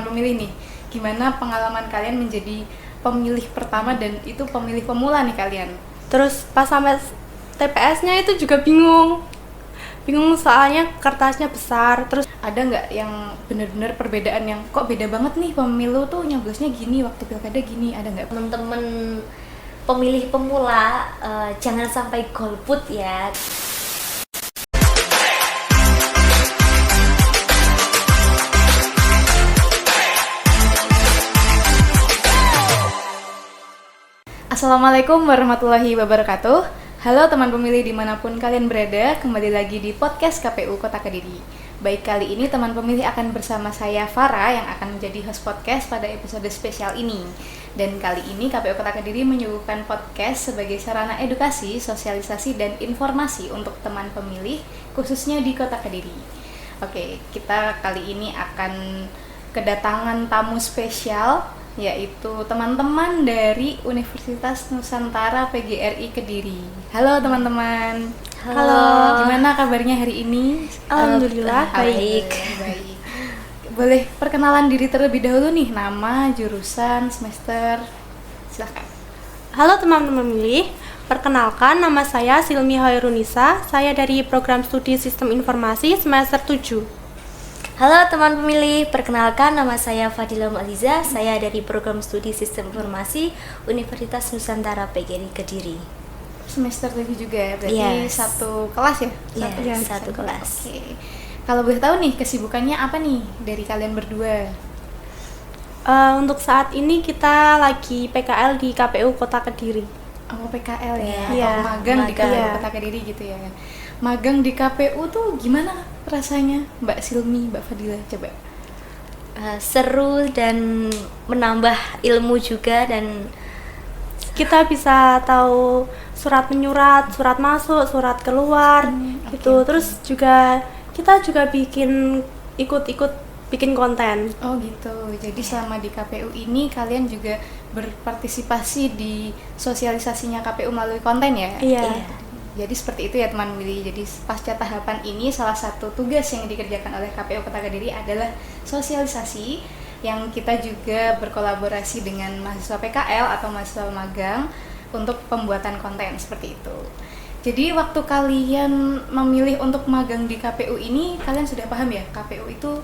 teman pemilih nih, gimana pengalaman kalian menjadi pemilih pertama dan itu pemilih pemula nih kalian? Terus pas sampai TPS-nya itu juga bingung soalnya kertasnya besar. Terus Ada nggak yang benar-benar perbedaan yang kok beda banget nih pemilu tuh nyoblosnya gini, waktu pilkada gini, ada nggak? Teman-teman pemilih pemula jangan sampai golput ya. Assalamualaikum warahmatullahi wabarakatuh. Halo teman pemilih dimanapun kalian berada, kembali lagi di podcast KPU Kota Kediri. Baik, kali ini teman pemilih akan bersama saya Farah yang akan menjadi host podcast pada episode spesial ini. Dan kali ini KPU Kota Kediri menyuguhkan podcast sebagai sarana edukasi, sosialisasi, dan informasi untuk teman pemilih khususnya di Kota Kediri. Oke, kita kali ini akan kedatangan tamu spesial, yaitu teman-teman dari Universitas Nusantara PGRI Kediri. Halo teman-teman. Halo. Gimana kabarnya hari ini? Alhamdulillah baik. Baik. Boleh perkenalan diri terlebih dahulu nih, nama, jurusan, semester. Silakan. halo teman-teman pemilih, perkenalkan nama saya Silmi Hoirunisa. Saya dari program studi Sistem Informasi semester 7. Halo teman pemilih, perkenalkan nama saya Fadila Maliza. Saya dari program studi Sistem Informasi Universitas Nusantara PGRI Kediri. Semester 7 juga ya, berarti Yes. satu kelas ya? Satu kelas. Oke. Kalau boleh tahu nih, kesibukannya apa nih dari kalian berdua? Untuk saat ini kita lagi PKL di KPU Kota Kediri. Oh, PKL ya? Iya. Atau magang di KPU Iya. Kota Kediri gitu ya? Magang di KPU tuh gimana rasanya, Mbak Silmi, Mbak Fadila? Coba. Seru dan menambah ilmu juga, dan Kita bisa tahu surat menyurat, surat masuk, surat keluar gitu. oke. Terus juga kita juga ikut bikin konten. Oh gitu, jadi selama di KPU ini kalian juga berpartisipasi di sosialisasinya KPU melalui konten ya? Iya. Jadi seperti itu ya teman Willy. Jadi pasca tahapan ini salah satu tugas yang dikerjakan oleh KPU Kota Kediri adalah sosialisasi, yang kita juga berkolaborasi dengan mahasiswa PKL atau mahasiswa magang untuk pembuatan konten seperti itu. Jadi waktu kalian memilih untuk magang di KPU ini, kalian sudah paham ya KPU itu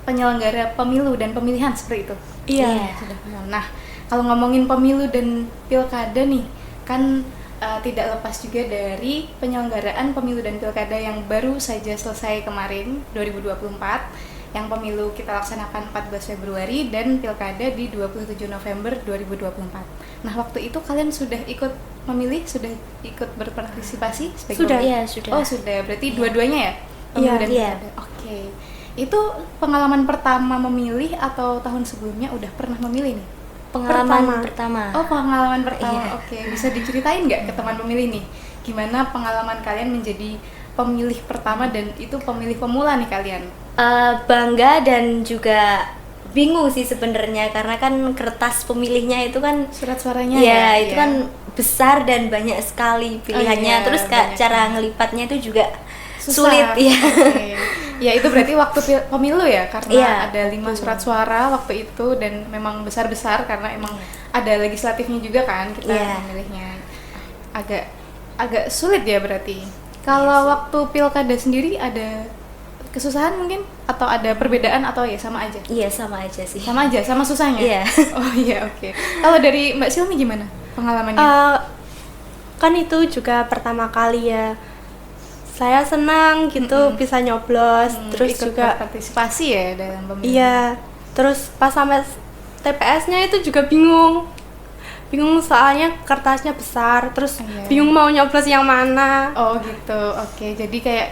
penyelenggara pemilu dan pemilihan seperti itu? Iya. Sudah paham. Nah, kalau ngomongin pemilu dan pilkada nih, kan tidak lepas juga dari penyelenggaraan pemilu dan pilkada yang baru saja selesai kemarin 2024, yang pemilu kita laksanakan 14 Februari dan pilkada di 27 November 2024. Nah, waktu itu kalian sudah ikut memilih, sudah ikut berpartisipasi sebagai Sudah. pemilih? Iya, sudah. Oh, sudah. Berarti dua-duanya ya? Pemilu Iya. dan Iya. pilkada. Oke. Itu pengalaman pertama memilih atau tahun sebelumnya udah pernah memilih nih? pengalaman pertama. Oh, pengalaman pertama. Iya. Oke, bisa diceritain nggak ke teman pemilih nih? Gimana pengalaman kalian menjadi pemilih pertama dan itu pemilih pemula nih kalian? Bangga dan juga bingung sih sebenarnya, karena kan kertas pemilihnya itu kan Surat suaranya ya, itu Iya. kan besar dan banyak sekali pilihannya. iya, Terus banyak. cara ngelipatnya itu juga Susah. sulit ya. Oke. Ya itu berarti waktu pemilu ya, karena Iya, ada 5 surat suara waktu itu dan memang besar-besar karena emang ada legislatifnya juga kan kita Iya. memilihnya. Agak sulit ya berarti. Kalau waktu pilkada sendiri ada kesusahan mungkin atau ada perbedaan atau ya sama aja? Iya, sama aja sih. Sama aja, sama susahnya? Iya. Oh iya, oke. Kalau dari Mbak Silmi gimana pengalamannya? Kan itu juga pertama kali ya. Saya senang gitu bisa nyoblos. Terus ikut juga berpartisipasi ya dalam pemilu. iya. Terus pas sampai TPS-nya itu juga bingung soalnya kertasnya besar. Terus Iya. bingung mau nyoblos yang mana. Oh gitu, oke. Jadi kayak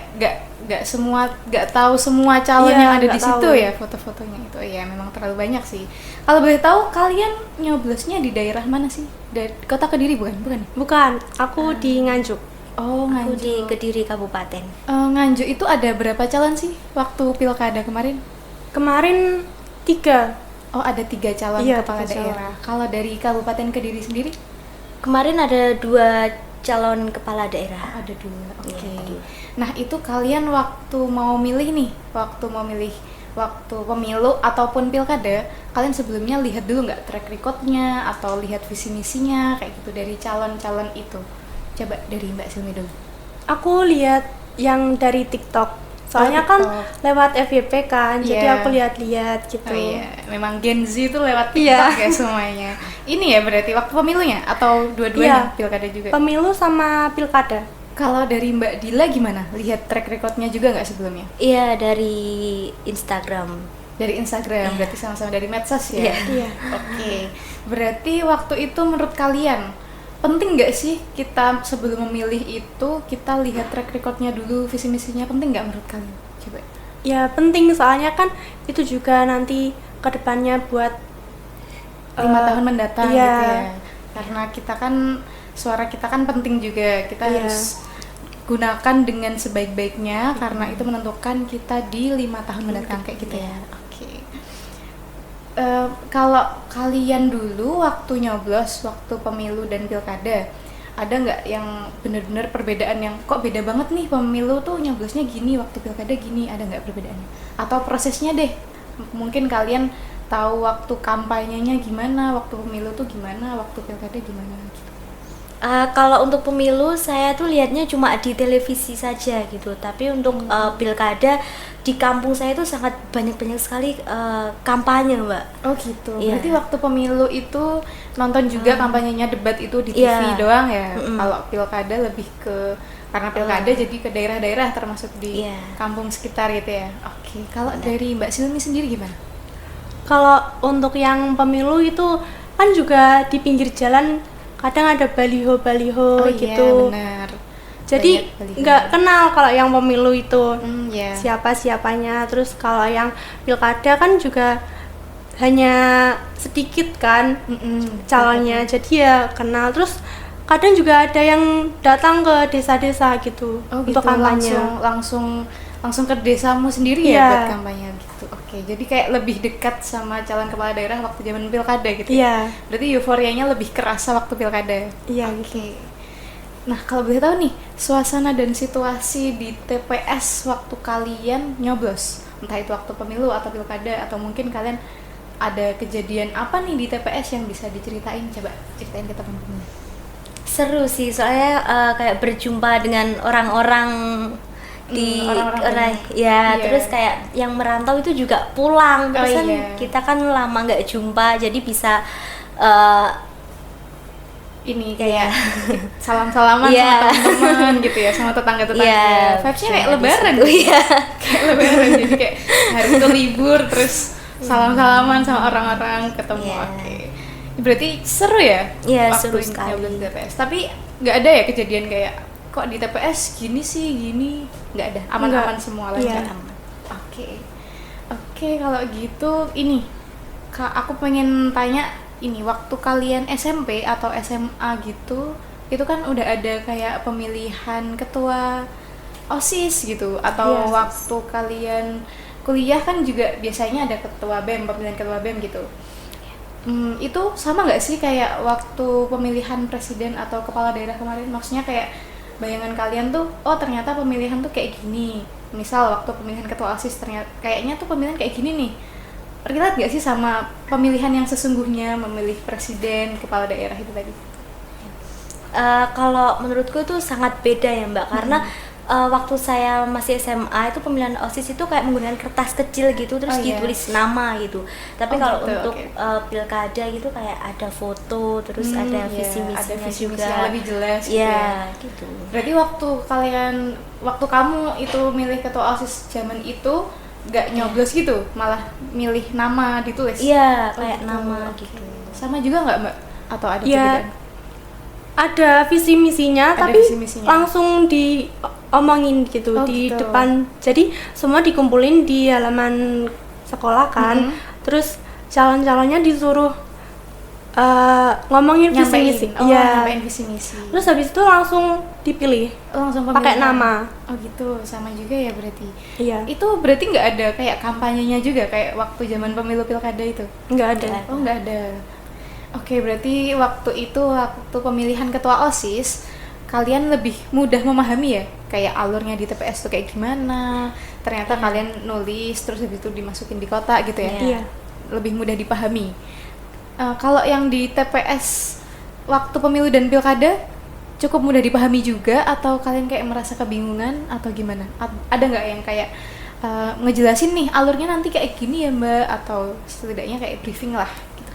nggak tahu semua calon Iya, yang ada di nggak situ tahu. ya, foto-fotonya itu. Iya, memang terlalu banyak sih. Kalau boleh tahu kalian nyoblosnya di daerah mana sih? Dari Kota Kediri bukan? Bukan. Bukan, aku di Nganjuk. Oh, Aku Nganjuk. di Kediri Kabupaten. Nganjuk itu ada berapa calon sih waktu pilkada kemarin? Kemarin 3. Oh, ada 3 calon Iya, kepala 3 calon. daerah. Kalau dari Kabupaten Kediri sendiri? Kemarin ada 2 calon kepala daerah. Oh, ada 2. Oke. Iya, 2. Nah, itu kalian waktu mau milih waktu pemilu ataupun pilkada, kalian sebelumnya lihat dulu nggak track recordnya atau lihat visi misinya kayak gitu dari calon-calon itu? Coba dari Mbak Silmi dulu. Aku lihat yang dari TikTok. Soalnya kan TikTok. lewat FYP kan, jadi Iya. aku lihat-lihat gitu. Oh iya, memang Gen Z itu lewat TikTok ya semuanya. Ini ya berarti waktu pemilunya atau dua-duanya pilkada juga? Pemilu sama pilkada. Kalau dari Mbak Dila gimana? Lihat track recordnya juga nggak sebelumnya? Iya, dari Instagram. Dari Instagram, berarti sama-sama dari medsos ya? Iya. Oke, berarti waktu itu menurut kalian penting nggak sih kita sebelum memilih itu kita lihat track recordnya dulu, visi misinya penting nggak menurut kalian? Coba. Ya penting, soalnya kan itu juga nanti kedepannya buat 5 tahun mendatang iya. gitu ya. Karena kita kan suara kita kan penting juga, kita Iya. harus gunakan dengan sebaik-baiknya karena itu menentukan kita di 5 tahun mendatang kayak gitu ya. Oke. Kalau kalian dulu waktu nyoblos, waktu pemilu dan pilkada, ada nggak yang benar-benar perbedaan yang kok beda banget nih pemilu tuh nyoblosnya gini, waktu pilkada gini, ada nggak perbedaannya? Atau prosesnya deh, mungkin kalian tahu waktu kampanyenya gimana, waktu pemilu tuh gimana, waktu pilkada gimana gitu. Kalau untuk pemilu saya tuh lihatnya cuma di televisi saja gitu, tapi untuk pilkada di kampung saya itu sangat banyak sekali kampanye, Mbak. Oh gitu. Iya. Berarti waktu pemilu itu nonton juga kampanyenya debat itu di TV Iya. doang ya. Mm-mm. Kalau pilkada lebih ke karena pilkada jadi ke daerah-daerah termasuk di Iya. kampung sekitar gitu ya. Oke. Kalau dari Mbak Silmi sendiri gimana? Kalau untuk yang pemilu itu kan juga di pinggir jalan kadang ada baliho-baliho gitu. Iya benar. Jadi Banyak baliho. nggak kenal kalau yang pemilu itu Iya. siapa-siapanya. Terus kalau yang pilkada kan juga hanya sedikit kan Mm-mm. calonnya, jadi ya kenal. Terus kadang juga ada yang datang ke desa-desa gitu Oh gitu. untuk kampanye. Langsung ke desamu sendiri ya Iya. buat kampanye gitu. Oke. Jadi kayak lebih dekat sama calon kepala daerah waktu zaman pilkada gitu. Iya, Berarti euforianya lebih kerasa waktu pilkada. iya Oke. gitu. Nah, kalau boleh tahu nih, suasana dan situasi di TPS waktu kalian nyoblos, entah itu waktu pemilu atau pilkada atau mungkin kalian ada kejadian apa nih di TPS yang bisa diceritain? Coba ceritain ke teman-teman. Seru sih, soalnya kayak berjumpa dengan orang-orang di orang-orang ya, iya. terus kayak yang merantau itu juga pulang, terus kan iya. kita kan lama nggak jumpa, jadi bisa Ini kayak salam-salaman Iya. sama teman-teman gitu ya, sama tetangga-tetangga. Iya, Vibes-nya kayak bisa lebaran. di situ, iya. Kayak lebaran, jadi kayak hari itu libur terus salam-salaman sama orang-orang ketemu. Iya. Oke. Berarti seru ya? Iya, waktu seru sekali. nyoblos di TPS. Tapi nggak ada ya kejadian kayak kok di TPS gini sih, gini. Nggak ada. Aman-aman Nggak. semua lancar. Iya. Oke. Oke, kalau gitu ini Kak, aku pengen tanya ini waktu kalian SMP atau SMA gitu, itu kan udah ada kayak pemilihan ketua OSIS gitu atau Iya. waktu kalian kuliah kan juga biasanya ada ketua BEM, pemilihan ketua BEM gitu. Itu sama nggak sih kayak waktu pemilihan presiden atau kepala daerah kemarin? Maksudnya kayak bayangan kalian tuh, oh ternyata pemilihan tuh kayak gini. Misal waktu pemilihan ketua OSIS ternyata kayaknya tuh pemilihan kayak gini nih. Relate nggak sih sama pemilihan yang sesungguhnya memilih presiden, kepala daerah itu tadi? Kalau menurutku itu sangat beda ya, Mbak, karena waktu saya masih SMA itu pemilihan OSIS itu kayak menggunakan kertas kecil gitu, terus Oh, iya. ditulis nama gitu. Tapi Oh, kalau gitu, untuk oke. Pilkada gitu kayak ada foto, terus ada Iya, visi misinya ada visi misi juga. yang lebih jelas gitu Iya, ya. gitu. Berarti waktu kamu itu milih ketua OSIS zaman itu nggak nyoblos gitu, malah milih nama ditulis? Iya, Oh, kayak gitu, nama oke. gitu. Sama juga nggak Mbak? Atau ada Iya. perbedaan? Ada visi misinya, Ada tapi visi misinya. langsung diomongin gitu Oh, di gitu. depan. Jadi semua dikumpulin di halaman sekolah kan. Terus calon-calonnya disuruh ngomongin visi misi. nyampein visi misi. Terus habis itu langsung dipilih. Langsung pakai pemilihan. nama. Oh gitu, sama juga ya berarti. Iya. Itu berarti nggak ada kayak kampanyenya juga kayak waktu zaman pemilu pilkada itu? Nggak ada. Oh nggak ada. Oke, berarti waktu itu waktu pemilihan ketua OSIS kalian lebih mudah memahami ya kayak alurnya di TPS tuh kayak gimana, ternyata kalian nulis terus habis itu dimasukin di kotak gitu ya. Iya. Lebih mudah dipahami. Kalau yang di TPS waktu pemilu dan pilkada cukup mudah dipahami juga, atau kalian kayak merasa kebingungan atau gimana? Ada nggak yang kayak ngejelasin nih alurnya nanti kayak gini ya Mbak, atau setidaknya kayak briefing lah gitu.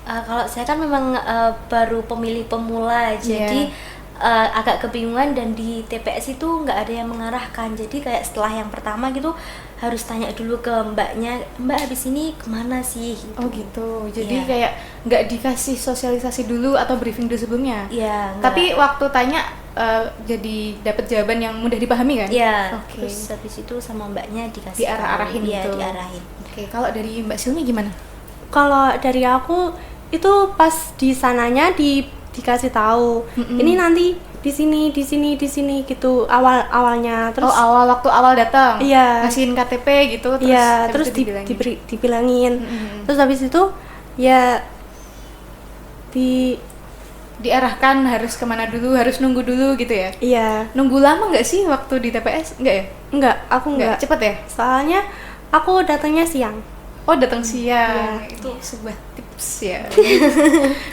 Kalau saya kan memang baru pemilih pemula, jadi agak kebingungan, dan di TPS itu nggak ada yang mengarahkan. Jadi kayak setelah yang pertama gitu harus tanya dulu ke mbaknya, Mbak habis ini kemana sih? Gitu. Oh gitu, jadi kayak nggak dikasih sosialisasi dulu atau briefing dulu sebelumnya? Iya. Tapi waktu tanya jadi dapat jawaban yang mudah dipahami kan? Iya. Oke. Terus habis itu sama mbaknya dikasih Diarah-arahin tahu. Iya, gitu. diarahin. Oke, kalau dari Mbak Silmi gimana? Kalau dari aku itu pas di sananya dikasih tahu. Ini nanti di sini gitu awalnya. Terus waktu awal datang, Iya. ngasihin KTP gitu, terus iya, habis terus itu dibilangin. dibilangin. Terus habis itu ya diarahkan harus kemana dulu, harus nunggu dulu gitu ya? iya. Nunggu lama nggak sih waktu di TPS? Nggak ya? Enggak, aku enggak. Cepet ya? Soalnya aku datangnya siang. Oh, datang siang. Itu sebuah tips ya.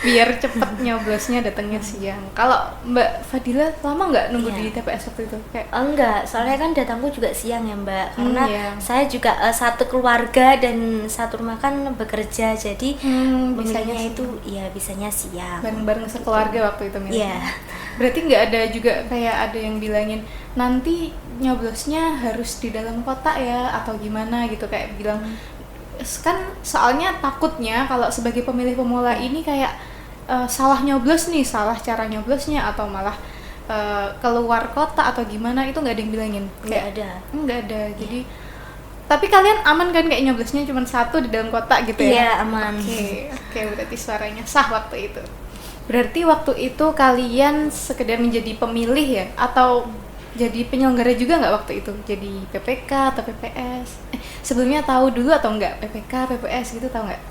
Biar cepet nyoblosnya datangnya siang. Kalau Mbak Fadila lama nggak nunggu di TPS waktu itu? Kayak Enggak, soalnya kan datangku juga siang ya Mbak, karena iya. saya juga satu keluarga dan satu rumah kan bekerja, jadi bisanya pemilihnya itu ya bisanya siang. bareng-bareng sekeluarga waktu itu milih. Iya. Berarti nggak ada juga kayak ada yang bilangin nanti nyoblosnya harus di dalam kotak ya atau gimana gitu, kayak bilang kan soalnya takutnya kalau sebagai pemilih pemula ini kayak salah nyoblos nih, salah cara nyoblosnya, atau malah keluar kota atau gimana, itu nggak ada yang bilangin? Nggak ada. Jadi tapi kalian aman kan kayak nyoblosnya cuma satu di dalam kotak gitu ya? Iya, aman. Oke, berarti suaranya sah waktu itu. Berarti waktu itu kalian sekedar menjadi pemilih ya, atau jadi penyelenggara juga nggak waktu itu? Jadi PPK atau PPS? Sebelumnya tahu dulu atau enggak PPK, PPS gitu, tahu nggak?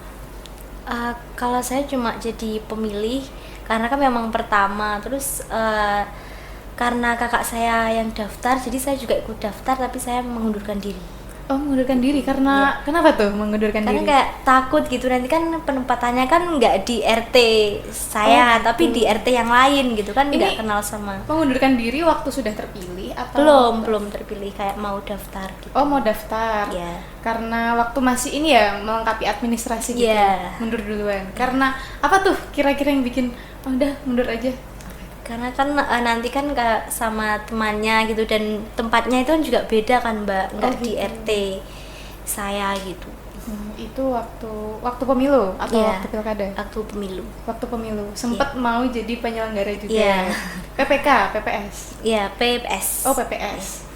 Kalau saya cuma jadi pemilih karena kan memang pertama, terus karena kakak saya yang daftar, jadi saya juga ikut daftar, tapi saya mengundurkan diri. Oh, mengundurkan diri karena kenapa tuh mengundurkan Karena diri? kayak takut gitu, nanti kan penempatannya kan nggak di RT saya, tapi di RT yang lain gitu kan, nggak kenal sama. Mengundurkan diri waktu sudah terpilih atau Belum terpilih, kayak mau daftar gitu. Oh, mau daftar. Iya. Karena waktu masih ini ya melengkapi administrasi gitu. Iya. Mundur duluan. Karena apa tuh kira-kira yang bikin udah mundur aja? Karena kan nanti kan kayak sama temannya gitu, dan tempatnya itu kan juga beda kan Mbak, nggak di RT saya gitu. Itu waktu pemilu atau waktu pilkada? Waktu pemilu. Waktu pemilu. Sempat mau jadi penyelenggara juga. Iya. PPK, PPS. Iya, PPS. Oh, PPS.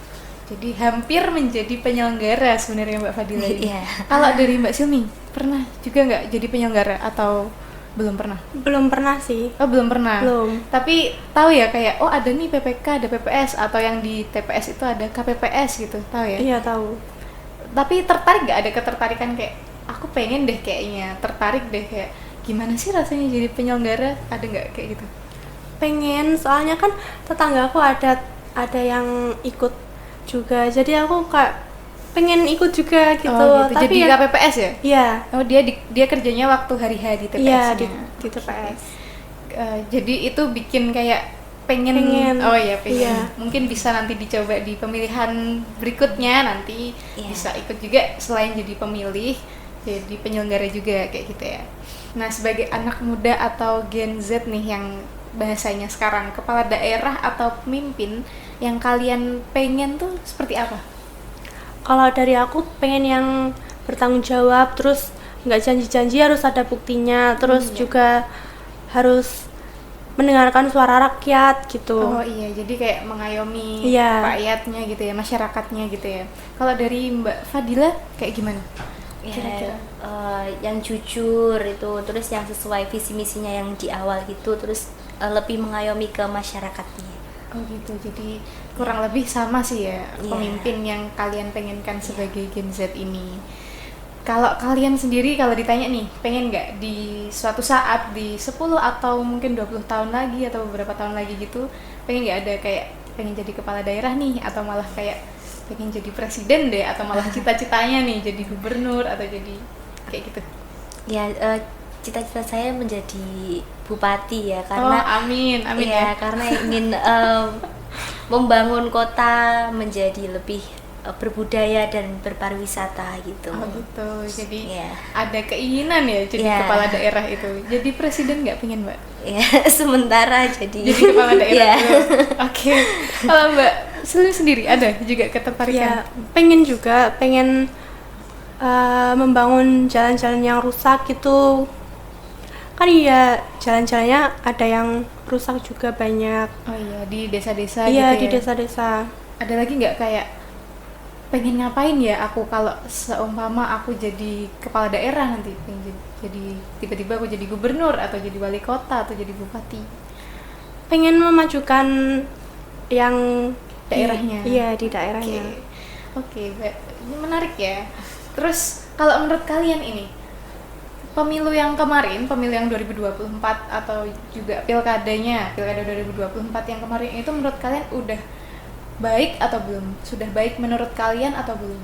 Jadi hampir menjadi penyelenggara sebenarnya Mbak Fadila ini. Iya. Kalau dari Mbak Silmi, pernah juga nggak jadi penyelenggara atau belum pernah? Belum pernah sih. Oh, belum pernah. Belum. Tapi tahu ya kayak ada nih PPK, ada PPS, atau yang di TPS itu ada KPPS gitu, tahu ya? Iya, tahu. Tapi tertarik nggak, ada ketertarikan kayak aku pengen deh kayaknya, tertarik deh kayak gimana sih rasanya jadi penyelenggara, ada nggak kayak gitu? Pengen, soalnya kan tetanggaku ada yang ikut juga, jadi aku kayak pengen ikut juga gitu. Oh, gitu. Tapi jadi ya, KPPS ya? iya. Oh, dia kerjanya waktu hari di TPS. Iya, di TPS. Jadi itu bikin kayak pengen. Oh ya, pengen. Iya. Mungkin bisa nanti dicoba di pemilihan berikutnya, nanti bisa ikut juga selain jadi pemilih, jadi penyelenggara juga kayak gitu ya. Nah, sebagai anak muda atau Gen Z nih yang bahasanya sekarang, kepala daerah atau pemimpin yang kalian pengen tuh seperti apa? Kalau dari aku pengen yang bertanggung jawab, terus nggak janji-janji, harus ada buktinya, terus juga harus mendengarkan suara rakyat gitu. Oh iya, jadi kayak mengayomi rakyatnya gitu ya, masyarakatnya gitu ya. Kalau dari Mbak Fadila kayak gimana? Ya, yang jujur itu, terus yang sesuai visi misinya yang di awal gitu, terus lebih mengayomi ke masyarakatnya. Oh gitu, jadi kurang lebih sama sih ya pemimpin yang kalian pengenkan sebagai Gen Z ini. Kalau kalian sendiri kalau ditanya nih, pengen nggak di suatu saat di 10 atau mungkin 20 tahun lagi atau beberapa tahun lagi gitu, pengen nggak ada kayak pengen jadi kepala daerah nih, atau malah kayak pengen jadi presiden deh, atau malah cita-citanya nih jadi gubernur atau jadi kayak gitu? Ya, cita-cita saya menjadi bupati ya, karena amin ya, karena ingin membangun kota menjadi lebih berbudaya dan berpariwisata gitu. Oh gitu, jadi Ya. ada keinginan ya jadi Ya. kepala daerah itu. Jadi presiden nggak pengen Mbak? Ya, sementara jadi Kepala daerah Ya. dulu. Oke. Kalau Mbak Silmi sendiri ada juga ketertarikan? Ya, pengen membangun jalan-jalan yang rusak gitu. Kan ya jalan-jalannya ada yang rusak juga banyak. Oh iya, di desa-desa Iya, gitu di ya. desa-desa. Ada lagi nggak kayak pengen ngapain ya aku kalau seumpama aku jadi kepala daerah nanti, pengen jadi tiba-tiba aku jadi gubernur atau jadi wali kota atau jadi bupati? Pengen memajukan yang Daerahnya. Iya, di daerahnya. Oke, ini menarik ya. Terus kalau menurut kalian ini pemilu yang kemarin, pemilu yang 2024 atau juga pilkada 2024 yang kemarin itu menurut kalian udah baik atau belum? Sudah baik menurut kalian atau belum?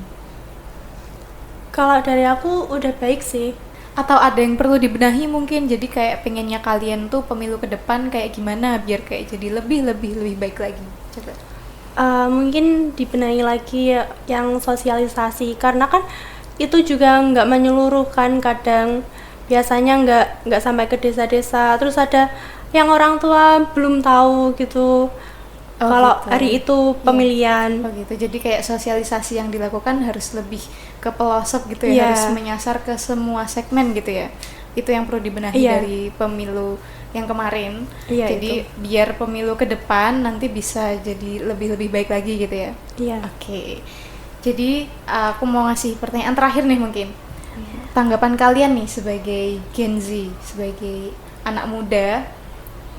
Kalau dari aku udah baik sih. Atau ada yang perlu dibenahi mungkin, jadi kayak pengennya kalian tuh pemilu ke depan kayak gimana biar kayak jadi lebih baik lagi? Coba. Mungkin dibenahi lagi ya, yang sosialisasi, karena kan itu juga nggak menyeluruh kan, kadang biasanya nggak sampai ke desa-desa, terus ada yang orang tua belum tahu gitu. Kalau gitu. hari itu pemilihan. Oh gitu, jadi kayak sosialisasi yang dilakukan harus lebih ke pelosok gitu ya, Iya. harus menyasar ke semua segmen gitu ya. Itu yang perlu dibenahi Iya. dari pemilu yang kemarin. Iya, Jadi biar pemilu ke depan nanti bisa jadi lebih baik lagi gitu ya. Iya. Oke. Jadi aku mau ngasih pertanyaan terakhir nih mungkin. Tanggapan kalian nih sebagai Gen Z, sebagai anak muda,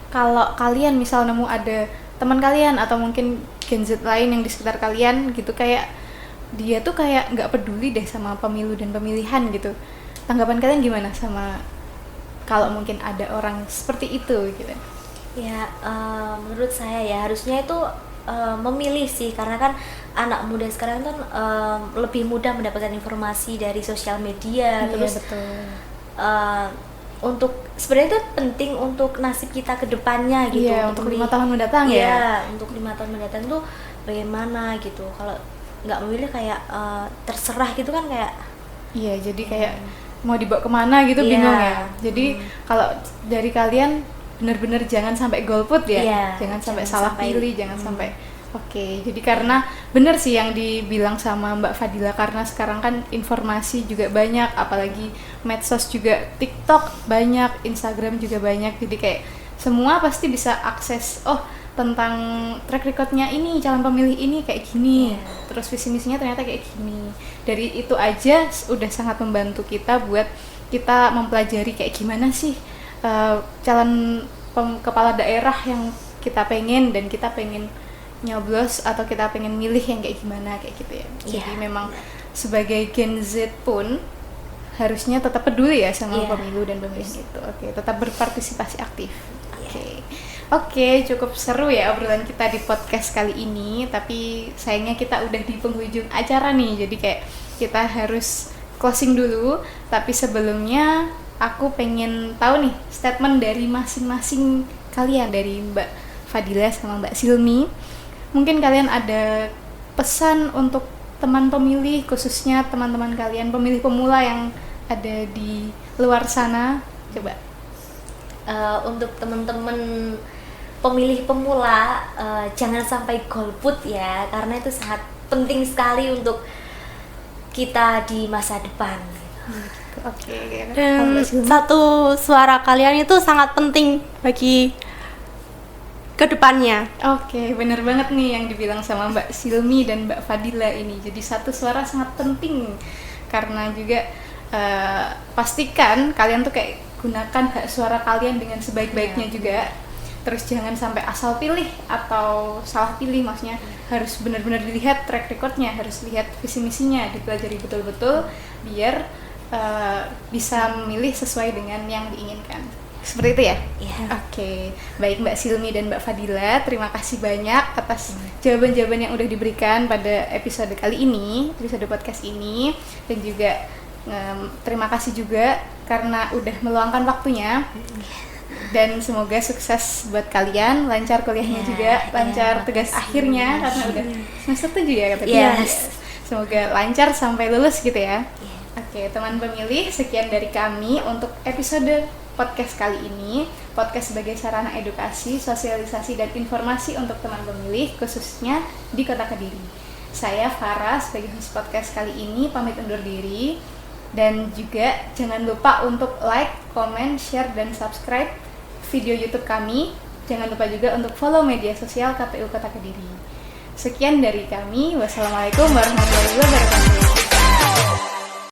kalau kalian misal nemu ada teman kalian atau mungkin Gen Z lain yang di sekitar kalian gitu, kayak dia tuh kayak nggak peduli deh sama pemilu dan pemilihan gitu. Tanggapan kalian gimana sama kalau mungkin ada orang seperti itu gitu? Ya, menurut saya ya harusnya itu memilih sih, karena kan anak muda sekarang kan lebih mudah mendapatkan informasi dari sosial media. Iya, Terus betul. untuk sebenarnya itu penting untuk nasib kita ke depannya gitu. Iya, untuk 5 memilih- tahun mendatang ya. Iya, untuk 5 tahun mendatang tuh bagaimana gitu. Kalau nggak memilih kayak terserah gitu kan, kayak Iya, jadi kayak mau dibawa kemana gitu, Iya. bingung ya. Jadi kalau dari kalian benar-benar jangan sampai golput ya, Iya, jangan sampai jangan salah sampai- pilih, jangan sampai. Oke, jadi karena benar sih yang dibilang sama Mbak Fadila, karena sekarang kan informasi juga banyak, apalagi medsos juga, TikTok banyak, Instagram juga banyak, jadi kayak semua pasti bisa akses, oh tentang track recordnya ini, calon pemilih ini kayak gini, terus visi misinya ternyata kayak gini. Dari itu aja udah sangat membantu kita buat kita mempelajari kayak gimana sih calon kepala daerah yang kita pengen dan kita pengen nyoblos atau kita pengen milih yang kayak gimana kayak gitu ya. Jadi memang sebagai Gen Z pun harusnya tetap peduli ya sama pemilu dan pemilihan itu. Oke, tetap berpartisipasi aktif. Oke, cukup seru ya obrolan kita di podcast kali ini, tapi sayangnya kita udah di penghujung acara nih, jadi kayak kita harus closing dulu. Tapi sebelumnya aku pengen tahu nih statement dari masing-masing kalian, dari Mbak Fadila sama Mbak Silmi. Mungkin kalian ada pesan untuk teman pemilih, khususnya teman-teman kalian pemilih pemula yang ada di luar sana, coba. Untuk teman-teman pemilih pemula, jangan sampai golput ya, karena itu sangat penting sekali untuk kita di masa depan. Oke. Dan satu suara kalian itu sangat penting bagi kedepannya. Oke, bener banget nih yang dibilang sama Mbak Silmi dan Mbak Fadila ini. Jadi satu suara sangat penting, karena juga pastikan kalian tuh kayak gunakan hak suara kalian dengan sebaik-baiknya juga. Terus jangan sampai asal pilih atau salah pilih, maksudnya harus benar-benar dilihat track recordnya, harus lihat visi misinya, dipelajari betul-betul biar bisa memilih sesuai dengan yang diinginkan. Seperti itu ya? Iya. Oke, baik Mbak Silmi dan Mbak Fadila, terima kasih banyak atas jawaban-jawaban yang udah diberikan pada episode kali ini, episode podcast ini, dan juga terima kasih juga karena udah meluangkan waktunya. Dan semoga sukses buat kalian, lancar kuliahnya juga, lancar tugas akhirnya karena udah semester 7 ya katanya. Yes. Semoga lancar sampai lulus gitu ya. Iya. Oke, teman pemilih, sekian dari kami untuk episode podcast kali ini. Podcast sebagai sarana edukasi, sosialisasi, dan informasi untuk teman pemilih, khususnya di Kota Kediri. Saya Farah sebagai host podcast kali ini pamit undur diri. Dan juga jangan lupa untuk like, comment, share, dan subscribe video YouTube kami. Jangan lupa juga untuk follow media sosial KPU Kota Kediri. Sekian dari kami. Wassalamualaikum warahmatullahi wabarakatuh.